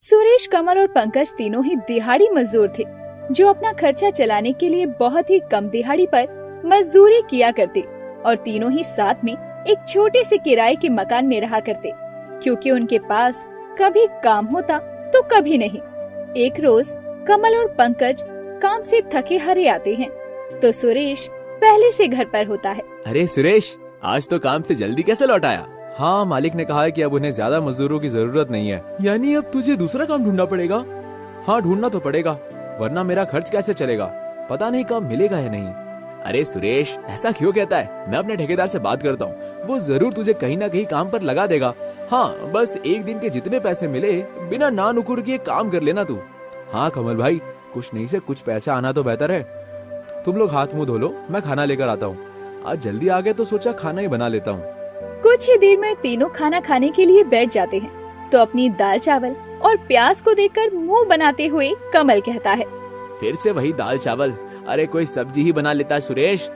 सुरेश, कमल और पंकज तीनों ही दिहाड़ी मजदूर थे जो अपना खर्चा चलाने के लिए बहुत ही कम दिहाड़ी पर मजदूरी किया करते और तीनों ही साथ में एक छोटे से किराए के मकान में रहा करते, क्योंकि उनके पास कभी काम होता तो कभी नहीं। एक रोज कमल और पंकज काम से थके हारे आते हैं तो सुरेश पहले से घर पर होता है। अरे सुरेश, आज तो काम से जल्दी कैसे लौट आया? हाँ, मालिक ने कहा है कि अब उन्हें ज्यादा मजदूरों की जरूरत नहीं है। यानी अब तुझे दूसरा काम ढूंढना पड़ेगा? हाँ, ढूंढना तो पड़ेगा, वरना मेरा खर्च कैसे चलेगा? पता नहीं काम मिलेगा या नहीं। अरे सुरेश, ऐसा क्यों कहता है? मैं अपने ठेकेदार से बात करता हूँ, वो जरूर तुझे कहीं ना कहीं काम पर लगा देगा। हाँ, बस एक दिन के जितने पैसे मिले बिना ना नुकुर किए काम कर लेना तू। हाँ कमल भाई, कुछ नहीं से कुछ पैसा आना तो बेहतर है। तुम लोग हाथ मुंह धो लो, मैं खाना लेकर आता हूँ। आज जल्दी आ गए तो सोचा खाना ही बना लेता हूँ। कुछ ही देर में तीनों खाना खाने के लिए बैठ जाते हैं तो अपनी दाल चावल और प्याज को देखकर मुंह बनाते हुए कमल कहता है, फिर से वही दाल चावल? अरे कोई सब्जी ही बना लेता सुरेश।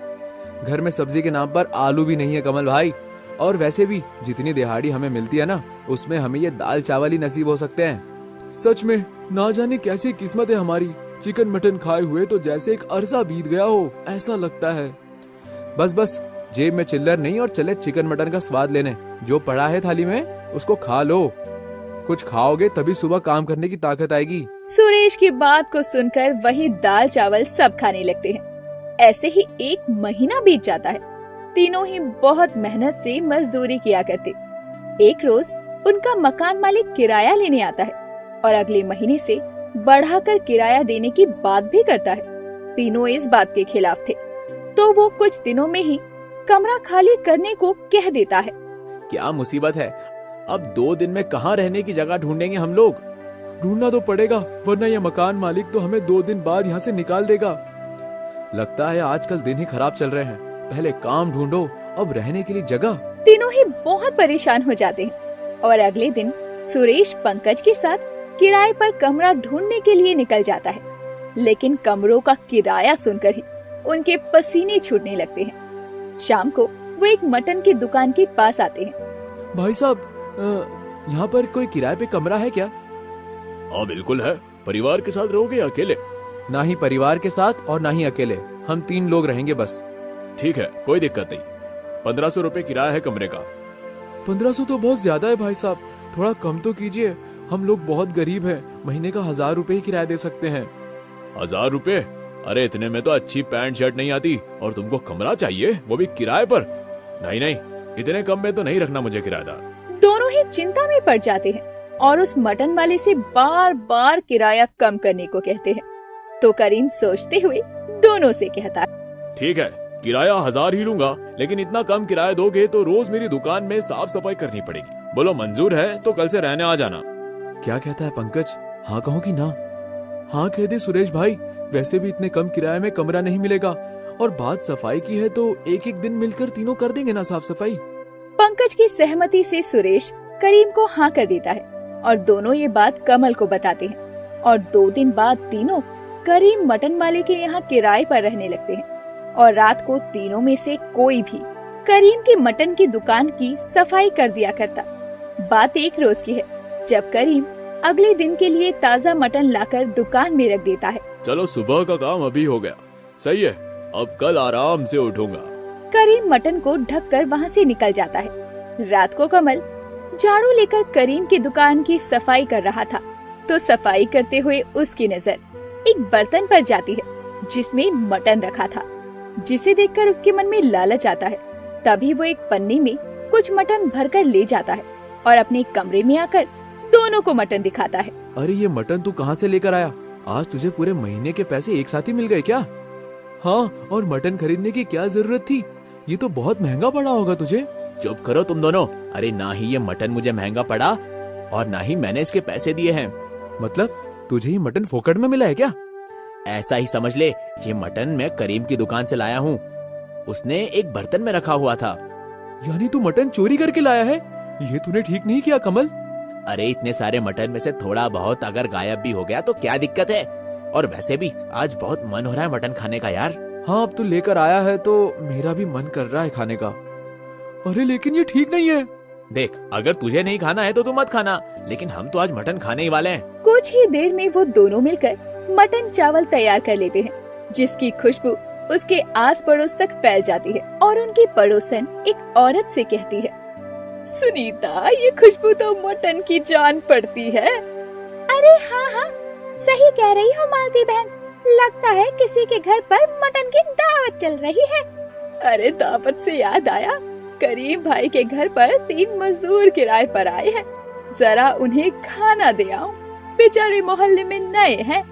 घर में सब्जी के नाम पर आलू भी नहीं है कमल भाई, और वैसे भी जितनी दिहाड़ी हमें मिलती है ना, उसमें हमें ये दाल चावल ही नसीब हो सकते हैं। सच में ना जाने कैसी किस्मत है हमारी, चिकन मटन खाए हुए तो जैसे एक अरसा बीत गया हो ऐसा लगता है। बस बस, जेब में चिल्लर नहीं और चले चिकन मटन का स्वाद लेने। जो पड़ा है थाली में उसको खा लो, कुछ खाओगे तभी सुबह काम करने की ताकत आएगी। सुरेश की बात को सुनकर वही दाल चावल सब खाने लगते हैं। ऐसे ही एक महीना बीत जाता है। तीनों ही बहुत मेहनत से मजदूरी किया करते। एक रोज उनका मकान मालिक किराया लेने आता है और अगले महीने से बढ़ाकर किराया देने की बात भी करता है। तीनों इस बात के खिलाफ थे तो वो कुछ दिनों में ही कमरा खाली करने को कह देता है। क्या मुसीबत है, अब 2 दिन में कहाँ रहने की जगह ढूंढेंगे हम लोग? ढूंढना तो पड़ेगा, वरना यह मकान मालिक तो हमें 2 दिन बाद यहाँ से निकाल देगा। लगता है आजकल दिन ही खराब चल रहे हैं। पहले काम ढूंढो, अब रहने के लिए जगह। तीनों ही बहुत परेशान हो जाते हैं और अगले दिन सुरेश पंकज के साथ किराए पर कमरा ढूंढने के लिए निकल जाता है। लेकिन कमरों का किराया सुनकर ही उनके पसीने छूटने लगते हैं। शाम को वो एक मटन की दुकान के पास आते हैं। भाई साहब, यहाँ पर कोई किराए पे कमरा है क्या? हाँ बिल्कुल है। परिवार के साथ रहोगे या अकेले? ना ही परिवार के साथ और ना ही अकेले, हम 3 लोग रहेंगे बस। ठीक है, कोई दिक्कत नहीं। 1500 रुपए किराया है कमरे का। 1500 तो बहुत ज्यादा है भाई साहब, थोड़ा कम तो कीजिए। हम लोग बहुत गरीब हैं, महीने का 1000 रुपए ही किराया दे सकते हैं। 1000 रुपए? अरे इतने में तो अच्छी पैंट शर्ट नहीं आती, और तुमको कमरा चाहिए, वो भी किराए पर? नहीं नहीं, इतने कम में तो नहीं रखना मुझे किराएदार। दोनों ही चिंता में पड़ जाते हैं और उस मटन वाले से बार बार किराया कम करने को कहते हैं। तो करीम सोचते हुए दोनों से कहता है, ठीक है, किराया 1000 ही लूंगा, लेकिन इतना कम किराया दोगे तो रोज मेरी दुकान में साफ सफाई करनी पड़ेगी। बोलो मंजूर है तो कल से रहने आ जाना। क्या कहता है पंकज, हाँ कहो कि ना? हाँ कह दे सुरेश भाई, वैसे भी इतने कम किराए में कमरा नहीं मिलेगा, और बात सफाई की है तो एक एक दिन मिलकर तीनों कर देंगे ना साफ सफाई। पंकज की सहमति से सुरेश करीम को हाँ कर देता है और दोनों ये बात कमल को बताते हैं। और 2 दिन बाद तीनों करीम मटन वाले के यहाँ किराए पर रहने लगते हैं और रात को तीनों में से कोई भी करीम की मटन की दुकान की सफाई कर दिया करता। बात एक रोज की है जब करीम अगले दिन के लिए ताज़ा मटन लाकर दुकान में रख देता है। चलो सुबह का काम अभी हो गया, सही है, अब कल आराम से उठूंगा। करीम मटन को ढककर वहाँ से निकल जाता है। रात को कमल झाड़ू लेकर करीम की दुकान की सफाई कर रहा था तो सफाई करते हुए उसकी नजर एक बर्तन पर जाती है जिसमें मटन रखा था, जिसे देखकर उसके मन में लालच आता है। तभी वो एक पन्नी में कुछ मटन भरकर ले जाता है और अपने कमरे में आकर दोनों को मटन दिखाता है। अरे ये मटन तू कहाँ से लेकर आया? आज तुझे पूरे महीने के पैसे एक साथ ही मिल गए क्या? हाँ, और मटन खरीदने की क्या जरूरत थी? ये तो बहुत महंगा पड़ा होगा तुझे। चुप करो तुम दोनों। अरे ना ही ये मटन मुझे महंगा पड़ा और ना ही मैंने इसके पैसे दिए हैं। मतलब तुझे ही मटन फोकट में मिला है क्या? ऐसा ही समझ ले, ये मटन मैं करीम की दुकान से लाया हूँ, उसने एक बर्तन में रखा हुआ था। यानी तू मटन चोरी करके लाया है? ये तूने ठीक नहीं किया कमल। अरे इतने सारे मटन में से थोड़ा बहुत अगर गायब भी हो गया तो क्या दिक्कत है? और वैसे भी आज बहुत मन हो रहा है मटन खाने का यार। हाँ, अब तू लेकर आया है तो मेरा भी मन कर रहा है खाने का। अरे लेकिन ये ठीक नहीं है। देख, अगर तुझे नहीं खाना है तो तू मत खाना, लेकिन हम तो आज मटन खाने ही वाले हैं। कुछ ही देर में वो दोनों मिलकर मटन चावल तैयार कर लेते हैं, जिसकी खुशबू उसके आस पड़ोस तक फैल जाती है और उनकी पड़ोसन एक औरत से कहती है, सुनीता, ये खुशबू तो मटन की जान पड़ती है। अरे हाँ, सही कह रही हो मालती बहन, लगता है किसी के घर पर मटन की दावत चल रही है। अरे दावत से याद आया, करीम भाई के घर पर 3 मजदूर किराए पर आए हैं, जरा उन्हें खाना दे आओ। बेचारे मोहल्ले में नए हैं,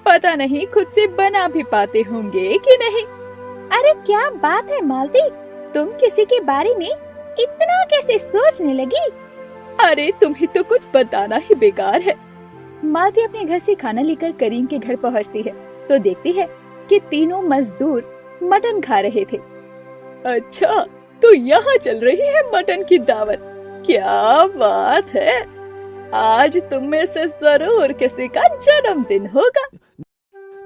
पता नहीं खुद से बना भी पाते होंगे कि नहीं। अरे क्या बात है मालती, तुम किसी के बारे में इतना कैसे सोचने लगी? अरे तुम्हें तो कुछ बताना ही बेकार है। मालती अपने घर से खाना लेकर करीम के घर पहुंचती है तो देखती है कि तीनों मजदूर मटन खा रहे थे। अच्छा, तो यहाँ चल रही है मटन की दावत, क्या बात है। आज तुम में से जरूर किसी का जन्मदिन होगा।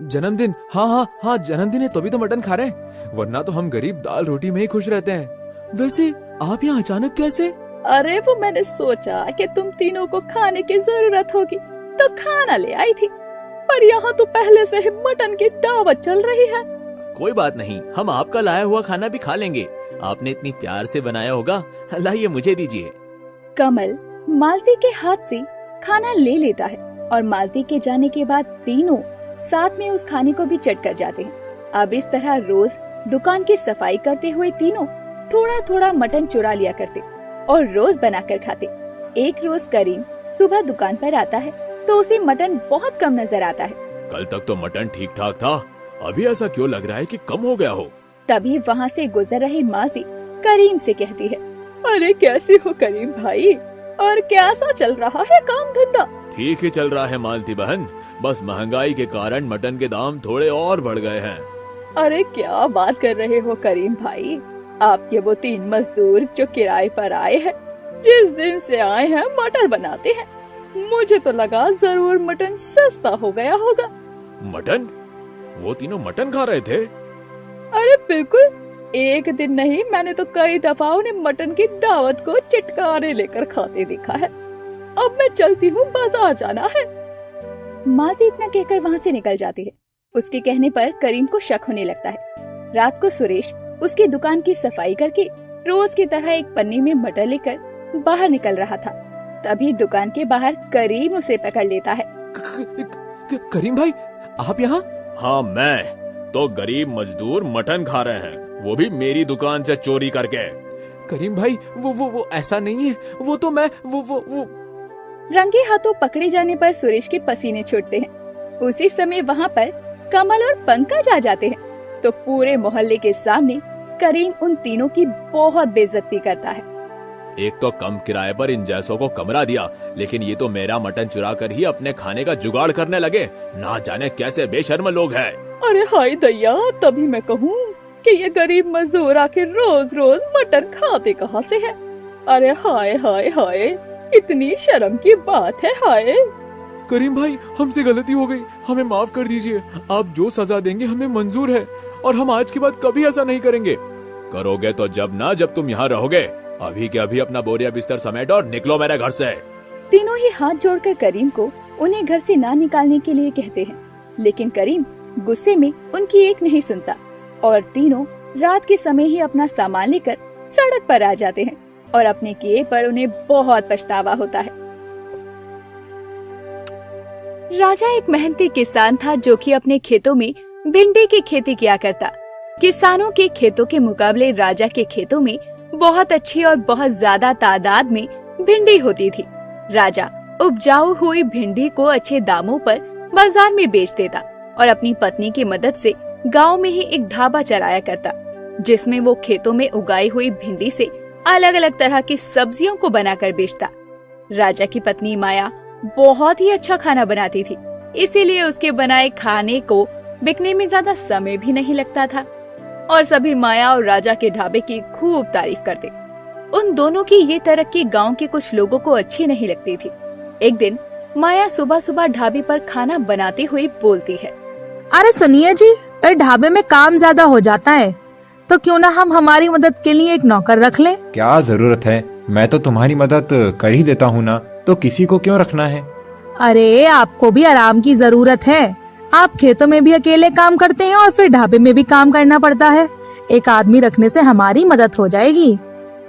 जन्मदिन? हाँ, जन्मदिन है तभी तो मटन खा रहे हैं, वरना तो हम गरीब दाल रोटी में ही खुश रहते हैं। वैसे आप यहाँ अचानक कैसे? अरे वो मैंने सोचा कि तुम तीनों को खाने की जरूरत होगी तो खाना ले आई थी, पर यहाँ तो पहले से ही मटन की दावत चल रही है। कोई बात नहीं, हम आपका लाया हुआ खाना भी खा लेंगे, आपने इतनी प्यार से बनाया होगा। लाइए, मुझे दीजिए। कमल मालती के हाथ से खाना ले लेता है और मालती के जाने के बाद तीनों साथ में उस खाने को भी चट कर जाते हैं। अब इस तरह रोज दुकान की सफाई करते हुए तीनों थोड़ा थोड़ा मटन चुरा लिया करते और रोज बनाकर खाते। एक रोज करीम सुबह दुकान पर आता है तो उसे मटन बहुत कम नजर आता है। कल तक तो मटन ठीक ठाक था, अभी ऐसा क्यों लग रहा है कि कम हो गया हो? तभी वहाँ से गुजर रही मालती करीम से कहती है, अरे कैसे हो करीम भाई, और कैसा चल रहा है काम धंधा? ठीक ही चल रहा है मालती बहन, बस महंगाई के कारण मटन के दाम थोड़े और बढ़ गए हैं। अरे क्या बात कर रहे हो करीम भाई, आपके वो 3 मजदूर जो किराए पर आए हैं, जिस दिन से आए हैं मटर बनाते हैं, मुझे तो लगा जरूर मटन सस्ता हो गया होगा। मटन? वो तीनों मटन खा रहे थे? अरे बिल्कुल, एक दिन नहीं, मैंने तो कई दफा उन्हें मटन की दावत को चिटकारे लेकर खाते देखा है। अब मैं चलती हूँ, बाजार जाना है। मालती इतना कहकर वहाँ से निकल जाती है। उसके कहने पर करीम को शक होने लगता है। रात को सुरेश उसकी दुकान की सफाई करके रोज की तरह एक पन्नी में मटर लेकर बाहर निकल रहा था। तभी दुकान के बाहर करीम उसे पकड़ लेता है। करीम भाई, आप यहाँ? हाँ, मैं तो गरीब मजदूर मटन खा रहे हैं, वो भी मेरी दुकान से चोरी करके। करीम भाई, वो ऐसा नहीं है, वो तो मैं वो रंगे हाथों पकड़े जाने पर सुरेश के पसीने छूटते हैं। उसी समय वहाँ पर कमल और पंकज आ जाते हैं तो पूरे मोहल्ले के सामने करीम उन तीनों की बहुत बेइज्जती करता है। एक तो कम किराए पर इन जैसों को कमरा दिया, लेकिन ये तो मेरा मटन चुरा कर ही अपने खाने का जुगाड़ करने लगे। ना जाने कैसे बेशर्म लोग हैं। अरे हाय दैया, तभी मैं कहूँ कि ये गरीब मजदूर आखिर रोज रोज मटन खाते कहाँ से है। अरे हाय हाय हाय, इतनी शर्म की बात है। हाय करीम भाई, हमसे गलती हो गई, हमें माफ कर दीजिए। आप जो सजा देंगे हमें मंजूर है और हम आज के बाद कभी ऐसा नहीं करेंगे। करोगे तो जब तुम यहाँ रहोगे। अभी के अभी अपना बोरिया बिस्तर समेट और निकलो मेरे घर से। तीनों ही हाथ जोड़कर करीम को उन्हें घर से ना निकालने के लिए कहते हैं, लेकिन करीम गुस्से में उनकी एक नहीं सुनता और तीनों रात के समय ही अपना सामान लेकर सड़क पर आ जाते हैं और अपने किए पर उन्हें बहुत पछतावा होता है। राजा एक मेहनती किसान था जो कि अपने खेतों में भिंडी की खेती किया करता। किसानों के खेतों के मुकाबले राजा के खेतों में बहुत अच्छी और बहुत ज्यादा तादाद में भिंडी होती थी। राजा उपजाऊ हुई भिंडी को अच्छे दामों पर बाजार में बेच देता और अपनी पत्नी की मदद से गांव में ही एक ढाबा चलाया करता, जिसमें वो खेतों में उगाई हुई भिंडी से अलग अलग तरह की सब्जियों को बनाकर बेचता। राजा की पत्नी माया बहुत ही अच्छा खाना बनाती थी, इसीलिए उसके बनाए खाने को बिकने में ज्यादा समय भी नहीं लगता था और सभी माया और राजा के ढाबे की खूब तारीफ करते। उन दोनों की ये तरक्की गांव के कुछ लोगों को अच्छी नहीं लगती थी। एक दिन माया सुबह सुबह ढाबे पर खाना बनाते हुए बोलती है, अरे सुनिए जी, इस ढाबे में काम ज्यादा हो जाता है, तो क्यों ना हम हमारी मदद के लिए एक नौकर रख लें? क्या जरूरत है, मैं तो तुम्हारी मदद कर ही देता हूँ ना, तो किसी को क्यों रखना है। अरे आपको भी आराम की जरूरत है। आप खेतों में भी अकेले काम करते हैं और फिर ढाबे में भी काम करना पड़ता है। एक आदमी रखने से हमारी मदद हो जाएगी।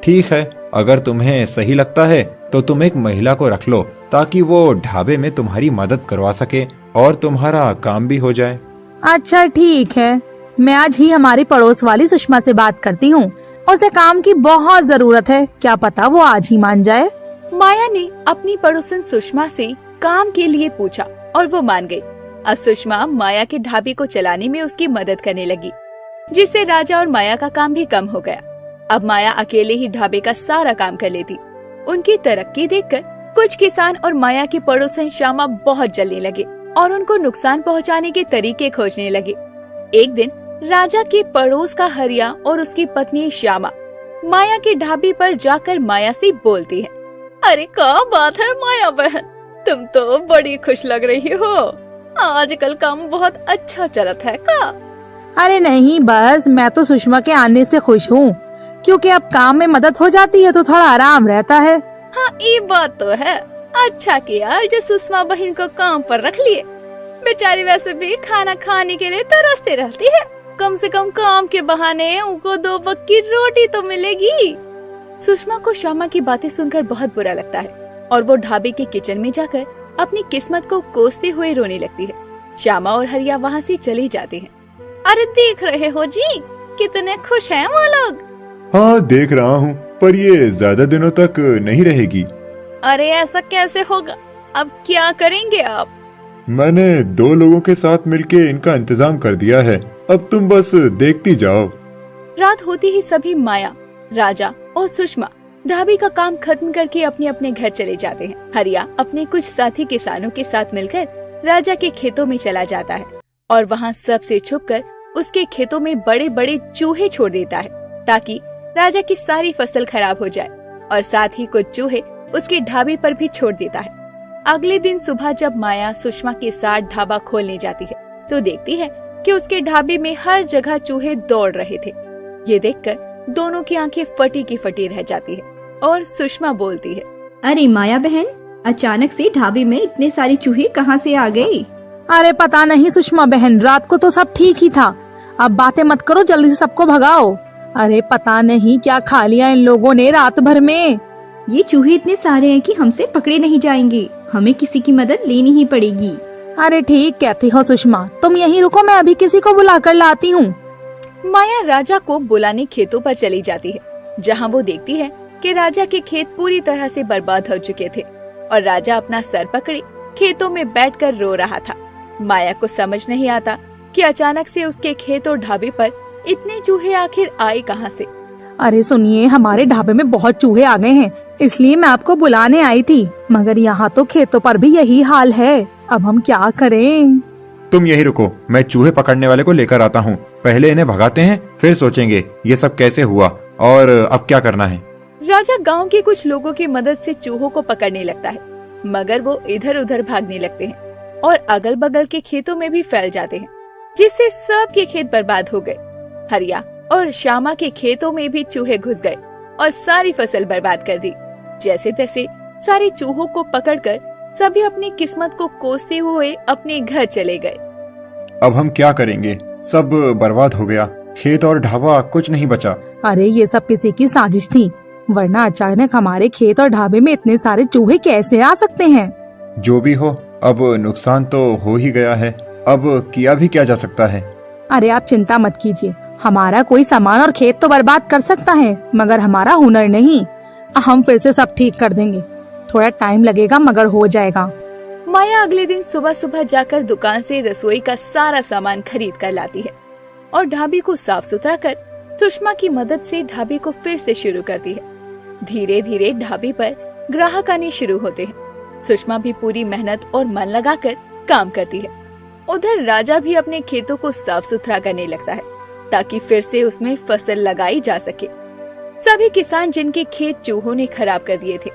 ठीक है, अगर तुम्हें सही लगता है तो तुम एक महिला को रख लो, ताकि वो ढाबे में तुम्हारी मदद करवा सके और तुम्हारा काम भी हो जाए। अच्छा ठीक है, मैं आज ही हमारी पड़ोस वाली सुषमा से बात करती हूँ। उसे काम की बहुत जरूरत है, क्या पता वो आज ही मान जाए। माया ने अपनी पड़ोसन सुषमा से काम के लिए पूछा और वो मान गई। अब सुषमा माया के ढाबे को चलाने में उसकी मदद करने लगी, जिससे राजा और माया का काम भी कम हो गया। अब माया अकेले ही ढाबे का सारा काम कर लेती। उनकी तरक्की देखकर कुछ किसान और माया की पड़ोसन श्यामा बहुत जलने लगे और उनको नुकसान पहुंचाने के तरीके खोजने लगे। एक दिन राजा के पड़ोस का हरिया और उसकी पत्नी श्यामा माया के ढाबे पर जाकर माया से बोलती है, अरे क्या बात है माया बहन, तुम तो बड़ी खुश लग रही हो। आजकल काम बहुत अच्छा चलता है का? अरे नहीं, बस मैं तो सुषमा के आने से खुश हूँ, क्योंकि अब काम में मदद हो जाती है तो थोड़ा आराम रहता है। हाँ ये बात तो है। अच्छा किया जो सुषमा बहन को काम पर रख लिए। बेचारी वैसे भी खाना खाने के लिए तरसती रहती है, कम से कम काम के बहाने उनको 2 वक्त की रोटी तो मिलेगी। सुषमा को श्यामा की बातें सुनकर बहुत बुरा लगता है और वो ढाबे के किचन में जाकर अपनी किस्मत को कोसते हुए रोने लगती है। श्यामा और हरिया वहाँ से चले जाते हैं। अरे देख रहे हो जी, कितने खुश हैं वो लोग। हाँ देख रहा हूँ, पर ये ज्यादा दिनों तक नहीं रहेगी। अरे ऐसा कैसे होगा, अब क्या करेंगे आप? मैंने 2 लोगों के साथ मिलके इनका इंतजाम कर दिया है, अब तुम बस देखती जाओ। रात होती ही सभी माया, राजा और सुषमा ढाबे का काम खत्म करके अपने अपने घर चले जाते हैं। हरिया अपने कुछ साथी किसानों के साथ मिलकर राजा के खेतों में चला जाता है और वहाँ सबसे छुपकर उसके खेतों में बड़े बड़े चूहे छोड़ देता है, ताकि राजा की सारी फसल खराब हो जाए, और साथ ही कुछ चूहे उसके ढाबे पर भी छोड़ देता है। अगले दिन सुबह जब माया सुषमा के साथ ढाबा खोलने जाती है तो देखती है कि उसके ढाबे में हर जगह चूहे दौड़ रहे थे। ये देखकर दोनों की आंखें फटी की फटी रह जाती है और सुषमा बोलती है, अरे माया बहन, अचानक से ढाबे में इतने सारे चूहे कहाँ से आ गए? अरे पता नहीं सुषमा बहन, रात को तो सब ठीक ही था। अब बातें मत करो, जल्दी से सबको भगाओ। अरे पता नहीं क्या खा लिया इन लोगों ने रात भर में। ये चूहे इतने सारे हैं कि हमसे पकड़े नहीं जाएंगे, हमें किसी की मदद लेनी ही पड़ेगी। अरे ठीक कहती हो सुषमा, तुम यहीं रुको, मैं अभी किसी को बुला कर लाती हूँ। माया राजा को बुलाने खेतों पर चली जाती है, जहाँ वो देखती है कि राजा के खेत पूरी तरह से बर्बाद हो चुके थे और राजा अपना सर पकड़े खेतों में बैठकर रो रहा था। माया को समझ नहीं आता कि अचानक से उसके खेत और ढाबे पर इतने चूहे आखिर आए कहाँ से। अरे सुनिए, हमारे ढाबे में बहुत चूहे आ गए हैं, इसलिए मैं आपको बुलाने आई थी, मगर यहाँ तो खेतों पर भी यही हाल है। अब हम क्या करें? तुम यही रुको, मैं चूहे पकड़ने वाले को लेकर आता हूँ। पहले इन्हें भगाते हैं, फिर सोचेंगे ये सब कैसे हुआ और अब क्या करना है। राजा गांव के कुछ लोगों की मदद से चूहों को पकड़ने लगता है, मगर वो इधर उधर भागने लगते हैं और अगल बगल के खेतों में भी फैल जाते हैं, जिससे सबके खेत बर्बाद हो गए। हरिया और श्यामा के खेतों में भी चूहे घुस गए और सारी फसल बर्बाद कर दी। जैसे तैसे सारे चूहों को पकड़कर सभी अपनी किस्मत को कोसते हुए अपने घर चले गए। अब हम क्या करेंगे, सब बर्बाद हो गया, खेत और ढाबा कुछ नहीं बचा। अरे ये सब किसी की साजिश थी, वरना अचानक हमारे खेत और ढाबे में इतने सारे चूहे कैसे आ सकते हैं। जो भी हो, अब नुकसान तो हो ही गया है, अब किया भी क्या जा सकता है। अरे आप चिंता मत कीजिए, हमारा कोई सामान और खेत तो बर्बाद कर सकता है, मगर हमारा हुनर नहीं। हम फिर से सब ठीक कर देंगे, थोड़ा टाइम लगेगा मगर हो जाएगा। माया अगले दिन सुबह सुबह जाकर दुकान से रसोई का सारा सामान खरीद कर लाती है और ढाबे को साफ सुथरा कर सुषमा की मदद से ढाबे को फिर से शुरू करती है। धीरे धीरे ढाबे पर ग्राहक आने शुरू होते हैं। सुषमा भी पूरी मेहनत और मन लगाकर काम करती है। उधर राजा भी अपने खेतों को साफ सुथरा करने लगता है, ताकि फिर से उसमें फसल लगाई जा सके। सभी किसान जिनके खेत चूहों ने खराब कर दिए थे,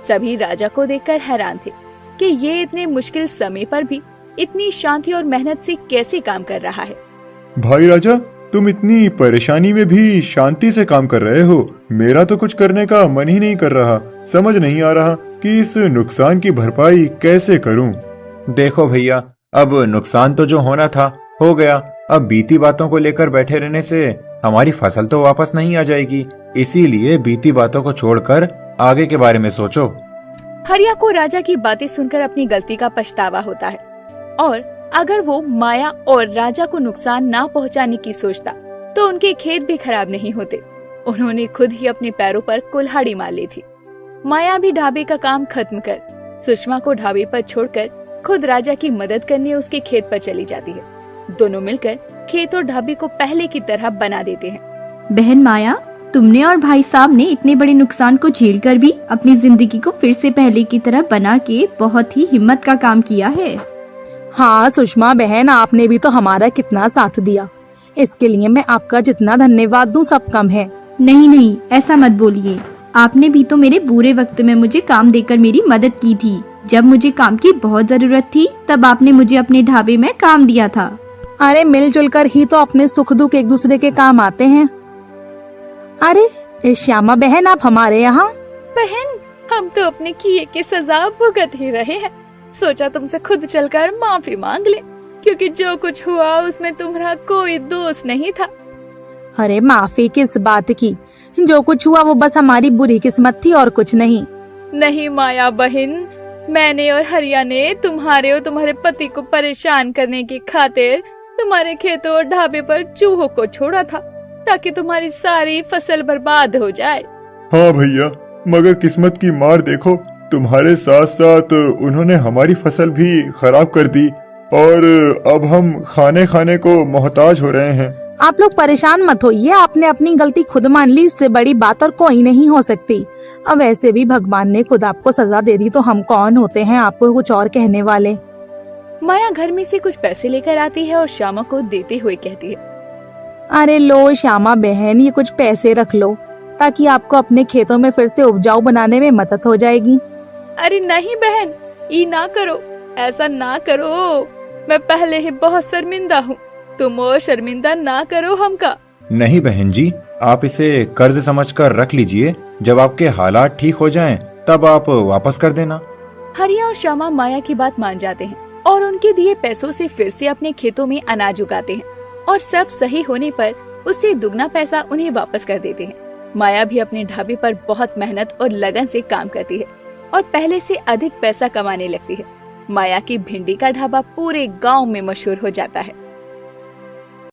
सभी राजा को देखकर हैरान थे कि ये इतने मुश्किल समय पर भी इतनी शांति और मेहनत से कैसे काम कर रहा है। भाई राजा, तुम इतनी परेशानी में भी शांति से काम कर रहे हो। मेरा तो कुछ करने का मन ही नहीं कर रहा। समझ नहीं आ रहा कि इस नुकसान की भरपाई कैसे करूं। देखो भैया, अब नुकसान तो जो होना था हो गया। अब बीती बातों को लेकर बैठे रहने से हमारी फसल तो वापस नहीं आ जाएगी। इसीलिए बीती बातों को छोड़कर आगे के बारे में सोचो। हरिया को राजा की बातें सुनकर अपनी गलती का पछतावा होता है और अगर वो माया और राजा को नुकसान ना पहुंचाने की सोचता तो उनके खेत भी खराब नहीं होते। उन्होंने खुद ही अपने पैरों पर कुल्हाड़ी मार ली थी। माया भी ढाबे का काम खत्म कर सुषमा को ढाबे पर छोड़कर खुद राजा की मदद करने उसके खेत पर चली जाती है। दोनों मिलकर खेत और ढाबे को पहले की तरह बना देते हैं। बहन माया, तुमने और भाई साहब ने इतने बड़े नुकसान को झेलकर भी अपनी जिंदगी को फिर से पहले की तरह बना के बहुत ही हिम्मत का काम किया है। हाँ सुषमा बहन, आपने भी तो हमारा कितना साथ दिया। इसके लिए मैं आपका जितना धन्यवाद दूं सब कम है। नहीं नहीं, ऐसा मत बोलिए। आपने भी तो मेरे बुरे वक्त में मुझे काम देकर मेरी मदद की थी। जब मुझे काम की बहुत जरूरत थी तब आपने मुझे अपने ढाबे में काम दिया था। अरे मिलजुल कर ही तो अपने सुख दुख एक दूसरे के काम आते हैं। अरे श्यामा बहन, आप हमारे यहाँ? बहन, हम तो अपने किए की सजा भुगत ही रहे हैं। सोचा तुमसे खुद चलकर माफी मांग ले, क्योंकि जो कुछ हुआ उसमें तुम्हारा कोई दोष नहीं था। अरे माफी किस बात की? जो कुछ हुआ वो बस हमारी बुरी किस्मत थी और कुछ नहीं। नहीं माया बहन, मैंने और हरिया ने तुम्हारे और तुम्हारे पति को परेशान करने की खातिर तुम्हारे खेतों और ढाबे पर चूहों को छोड़ा था ताकि तुम्हारी सारी फसल बर्बाद हो जाए। हाँ भैया, मगर किस्मत की मार देखो, तुम्हारे साथ साथ उन्होंने हमारी फसल भी खराब कर दी और अब हम खाने खाने को मोहताज हो रहे हैं। आप लोग परेशान मत होइए, आपने अपनी गलती खुद मान ली। इससे बड़ी बात और कोई नहीं हो सकती। अब वैसे भी भगवान ने खुद आपको सजा दे दी तो हम कौन होते हैं आपको कुछ और कहने वाले। माया घर में से कुछ पैसे लेकर आती है और श्यामा को देते हुए कहती है, अरे लो श्यामा बहन, ये कुछ पैसे रख लो ताकि आपको अपने खेतों में फिर से उपजाऊ बनाने में मदद हो जाएगी। अरे नहीं बहन, ये ना करो, ऐसा ना करो। मैं पहले ही बहुत शर्मिंदा हूँ, तुम और शर्मिंदा ना करो हमका। नहीं बहन जी, आप इसे कर्ज समझकर रख लीजिए। जब आपके हालात ठीक हो जाएं, तब आप वापस कर देना। हरिया और श्यामा माया की बात मान जाते हैं और उनके दिए पैसों से फिर से अपने खेतों में अनाज उगाते हैं और सब सही होने पर उससे दुगना पैसा उन्हें वापस कर देते हैं। माया भी अपने ढाबे पर बहुत मेहनत और लगन से काम करती है और पहले से अधिक पैसा कमाने लगती है। माया की भिंडी का ढाबा पूरे गांव में मशहूर हो जाता है।